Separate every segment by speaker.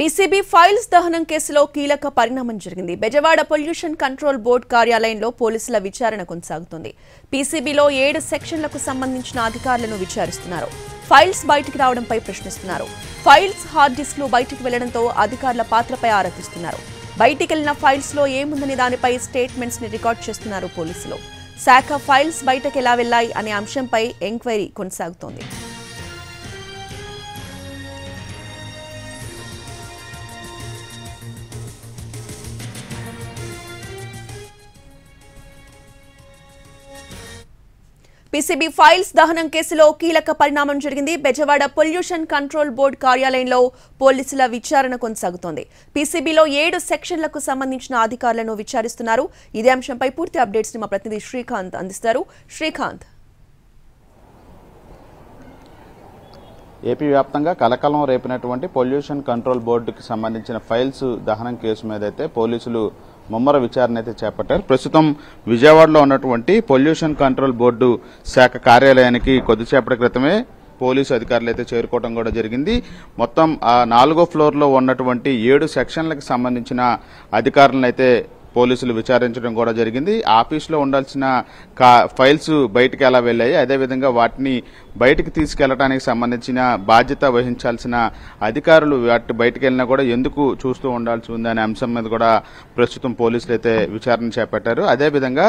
Speaker 1: PCB files దహనం కేసులో కీలక పరిణామం జరిగింది. బెజవాడ పొల్యూషన్ కంట్రోల్ బోర్డు కార్యాలయంలో పోలీసుల విచారణ కొనసాగుతోంది. పీసీబీలో 7 సెక్షన్లకు సంబంధించిన అధికారులను విచారిస్తున్నారు. ఫైల్స్ బయటికి రావడంపై ప్రశ్నిస్తున్నారు. ఫైల్స్ హార్డ్ డిస్క్లు బయటికి వెళ్లడంతో అధికారుల పాత్రపై ఆరా తీస్తున్నారు. బయటికి వెళ్లిన ఫైల్స్ లో ఏముందని దానిపై స్టేట్మెంట్స్ ని రికార్డ్ చేస్తున్నారు పోలీసులు. శాఖ ఫైల్స్ బయటకు ఎలా వెళ్లాయి అనే అంశంపై ఎంక్వైరీ కొనసాగుతోంది. పీసీబీ ఫైల్స్ దహనం కేసులో కీలక పరిణామం జరిగింది. బెజవాడ పొల్యూషన్ కంట్రోల్ బోర్డు కార్యాలయంలో పోలీసుల విచారణ కొనసాగుతోంది. పీసీబీలో 7 సెక్షన్లకు సంబంధించిన అధికారులను విచారిస్తున్నారు. ఇదే అంశంపై పూర్తి అప్డేట్స్ ని మా ప్రతినిధి శ్రీకాంత్ అందిస్తారు. శ్రీకాంత్,
Speaker 2: ఏపీ వ్యాప్తంగా కలకలం రేపినటువంటి పొల్యూషన్ కంట్రోల్ బోర్డుకి సంబంధించిన ఫైల్స్ దహనం కేసు మీద అయితే పోలీసులు ముమ్మర విచారణ అయితే చేపట్టారు. ప్రస్తుతం విజయవాడలో ఉన్నటువంటి పొల్యూషన్ కంట్రోల్ బోర్డు శాఖ కార్యాలయానికి కొద్దిసేపటి క్రితమే పోలీసు అధికారులు అయితే చేరుకోవడం కూడా జరిగింది. మొత్తం 4వ ఫ్లోర్లో ఉన్నటువంటి 7 సెక్షన్లకు సంబంధించిన అధికారులను అయితే పోలీసులు విచారించడం కూడా జరిగింది. ఆఫీసులో ఉండాల్సిన ఫైల్స్ బయటికి ఎలా వెళ్ళాయి, అదేవిధంగా వాటిని బయటికి తీసుకెళ్లడానికి సంబంధించిన బాధ్యత వహించాల్సిన అధికారులు వాటి బయటికి వెళ్ళినా కూడా ఎందుకు చూస్తూ ఉండాల్సి ఉంది అనే అంశం మీద కూడా ప్రస్తుతం పోలీసులు అయితే విచారణ చేపట్టారు. అదేవిధంగా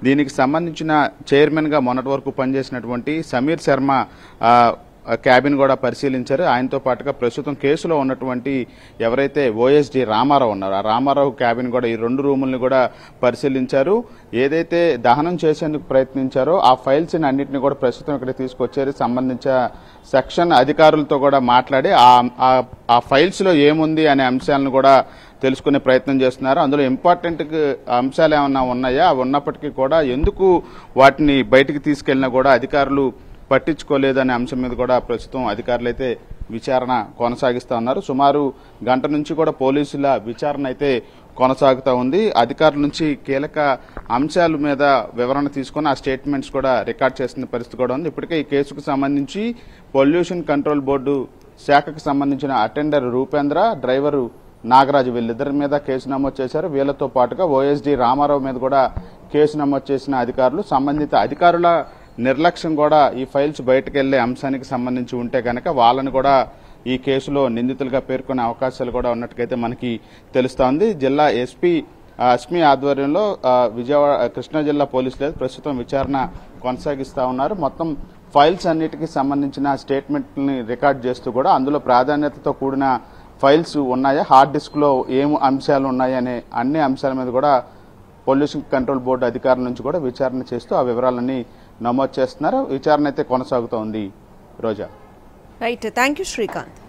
Speaker 2: దీనికి సంబంధించిన చైర్మన్ గా మొన్నటి వరకు పనిచేసినటువంటి సమీర్ శర్మ క్యాబిన్ కూడా పరిశీలించారు. ఆయనతో పాటుగా ప్రస్తుతం కేసులో ఉన్నటువంటి ఎవరైతే ఓఎస్డీ రామారావు ఉన్నారో ఆ రామారావు క్యాబిన్ కూడా ఈ 2 రూములను కూడా పరిశీలించారు. ఏదైతే దహనం చేసేందుకు ప్రయత్నించారో ఆ ఫైల్స్ అన్నింటినీ కూడా ప్రస్తుతం ఇక్కడ తీసుకొచ్చారు. సంబంధించిన సెక్షన్ అధికారులతో కూడా మాట్లాడి ఆ ఫైల్స్ లో ఏముంది అనే అంశాలను కూడా తెలుసుకునే ప్రయత్నం చేస్తున్నారు. అందులో ఇంపార్టెంట్ అంశాలు ఏమన్నా ఉన్నాయా, ఉన్నప్పటికీ కూడా ఎందుకు వాటిని బయటికి తీసుకెళ్లినా కూడా అధికారులు పట్టించుకోలేదనే అంశం మీద కూడా ప్రస్తుతం అధికారులు అయితే విచారణ కొనసాగిస్తా ఉన్నారు. సుమారు గంట నుంచి కూడా పోలీసుల విచారణ అయితే కొనసాగుతూ ఉంది. అధికారుల నుంచి కీలక అంశాల మీద వివరణ తీసుకుని ఆ స్టేట్మెంట్స్ కూడా రికార్డ్ చేస్తున్న పరిస్థితి కూడా ఉంది. ఇప్పటికే ఈ కేసుకు సంబంధించి పొల్యూషన్ కంట్రోల్ బోర్డు శాఖకు సంబంధించిన అటెండర్ రూపేంద్ర, డ్రైవరు నాగరాజు వీళ్ళిద్దరి మీద కేసు నమోదు చేశారు. వీళ్లతో పాటుగా ఓఎస్డీ రామారావు మీద కూడా కేసు నమోదు చేసిన అధికారులు సంబంధిత అధికారుల నిర్లక్ష్యం కూడా ఈ ఫైల్స్ బయటకు వెళ్లే అంశానికి సంబంధించి ఉంటే కనుక వాళ్ళని కూడా ఈ కేసులో నిందితులుగా పేర్కొనే అవకాశాలు కూడా ఉన్నట్టుగైతే మనకి తెలుస్తోంది. జిల్లా ఎస్పీ అస్మి ఆధ్వర్యంలో విజయవాడ కృష్ణా జిల్లా పోలీసులు ప్రస్తుతం విచారణ కొనసాగిస్తా ఉన్నారు. మొత్తం ఫైల్స్ అన్నిటికీ సంబంధించిన స్టేట్మెంట్ని రికార్డ్ చేస్తూ కూడా అందులో ప్రాధాన్యతతో కూడిన ఫైల్స్ ఉన్నాయా, హార్డ్ డిస్క్ లో ఏం అంశాలు ఉన్నాయనే అన్ని అంశాల మీద కూడా పొల్యూషన్ కంట్రోల్ బోర్డు అధికారుల నుంచి కూడా విచారణ చేస్తూ ఆ వివరాలన్నీ నమోదు చేస్తున్నారు. విచారణ అయితే కొనసాగుతోంది. Roja.
Speaker 1: Right, thank you Srikanth.